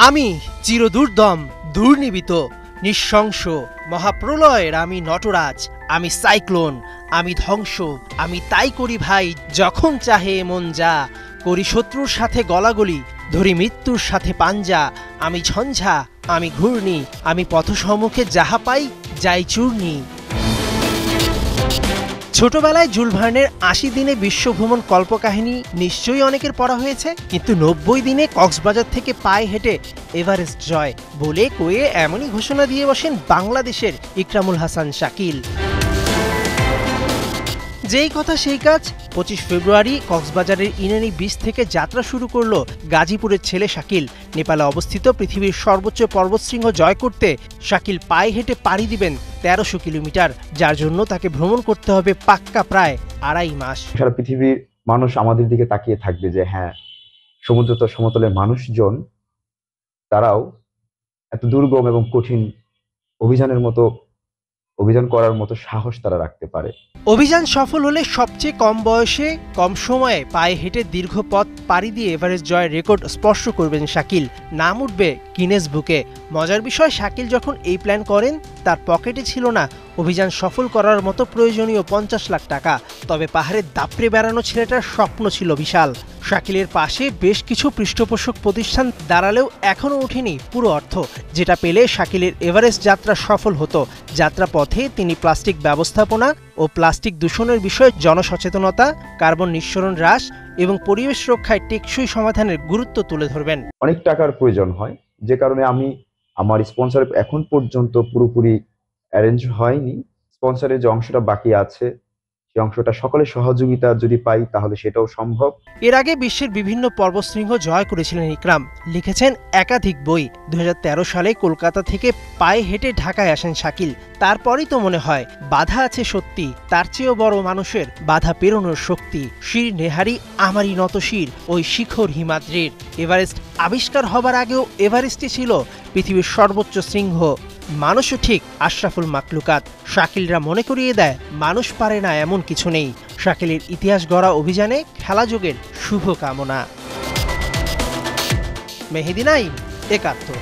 আমি চিরদুর্দম, দুর্নিবিত, নিঃশংস, মহাপ্রলয়ের আমি নটরাজ, আমি সাইক্লোন, আমি ধ্বংস, আমি তাই করি ভাই যখন চাহে মন যা, করি শত্রুর সাথে গলাগলি, ধরি মৃত্যুর সাথে পাঞ্জা, আমি ঝঞ্ঝা, আমি ঘূর্ণি, আমি পথসম্মুখে যাহা পাই যাই চূর্ণি। ছোটবেলায় জুল ভার্নের ৮০ দিনে বিশ্বভ্রমণ কল্পকাহিনী নিশ্চয়ই অনেকের পড়া হয়েছে, কিন্তু ৯০ দিনে কক্সবাজার থেকে পায়ে হেঁটে এভারেস্ট জয় বলে কয়ে এমনই ঘোষণা দিয়ে বসেন বাংলাদেশের ইকরামুল হাসান শাকিল। যেই কথা সেই কাজ, ২৫ ফেব্রুয়ারি কক্সবাজারের ইনানি বিচ থেকে যাত্রা শুরু করলো গাজীপুরের ছেলে শাকিল। নেপালে অবস্থিত পৃথিবীর সর্বোচ্চ পর্বতশৃঙ্গ জয় করতে শাকিল পায়ে হেঁটে পাড়ি দিবেন ১৩০০ কিলোমিটার, যার জন্য তাকে ভ্রমণ করতে হবে পাক্কা প্রায় ২.৫ মাস। সারা পৃথিবীর মানুষ আমাদের দিকে তাকিয়ে থাকবে যে হ্যাঁ, সমুদ্র সমতলের মানুষজন তারাও এত দুর্গম এবং কঠিন অভিযান করার মতো সাহস তারা রাখতে পারে। অভিযান সফল হলে সবচেয়ে কম বয়সে কম সময়ে পায়ে হেঁটে দীর্ঘ পথ পাড়ি দিয়ে এভারেস্ট জয়ের রেকর্ড স্পর্শ করবেন শাকিল, নাম উঠবে গিনেস বুকে। মজার বিষয়, শাকিল যখন এই প্ল্যান করেন তার পকেটে ছিল না অভিযান সফল করার মতো প্রয়োজনীয় ৫০ লাখ টাকা, তবে পাহাড়ে দাপড়ে বেড়ানো ছেলেটার স্বপ্ন ছিল বিশাল। শাকিলের পাশে বেশ কিছু পৃষ্ঠপোষক প্রতিষ্ঠান দাঁড়ালেও এখনও ওঠেনি পুরো অর্থ, যেটা পেলে শাকিলের এভারেস্ট যাত্রা সফল হতো। যাত্রাপথে তিনি প্লাস্টিক ব্যবস্থাপনা ও প্লাস্টিক দূষণের বিষয়ে জনসচেতনতা, কার্বন নিঃসরণ হ্রাস এবং পরিবেশ রক্ষায় টেকসই সমাধানের গুরুত্ব তুলে ধরবেন। অনেক টাকার প্রয়োজন হয়, যে কারণে আমার স্পন্সর এখন পর্যন্ত পুরোপুরি অ্যারেঞ্জ হয়নি। স্পন্সরের যে অংশটা বাকি আছে সেই অংশটা সকলের সহযোগিতা যদি পাই তাহলে সেটাও সম্ভব। এর আগে বিশ্বের বিভিন্ন পর্বতশৃঙ্গ জয় করেছিলেন ইকরাম, লিখেছেন একাধিক বই। ২০১৩ সালে কলকাতা থেকে পায়ে হেঁটে ঢাকায় আসেন শাকিল। তারপরই তো মনে হয় বাধা আছে সত্যি, তার চেয়েও বড় মানুষের বাধা পেরোনোর শক্তি। শির নেহারি আমারই নত শির, ওই শিখর হিমাদ্রির। এভারেস্ট আবিষ্কার হবার আগেও এভারেস্টই ছিল পৃথিবীর সর্বোচ্চ শৃঙ্গ। মানুষও ঠিক আশরাফুল মাকলুকাত। শাকিলরা মনে করিয়ে দেয় মানুষ পারে না এমন কিছু নেই। শাকিলের ইতিহাস গড়া অভিযানে খেলাযোগের শুভ কামনা। মেহেদি নাইম, একাত্তর।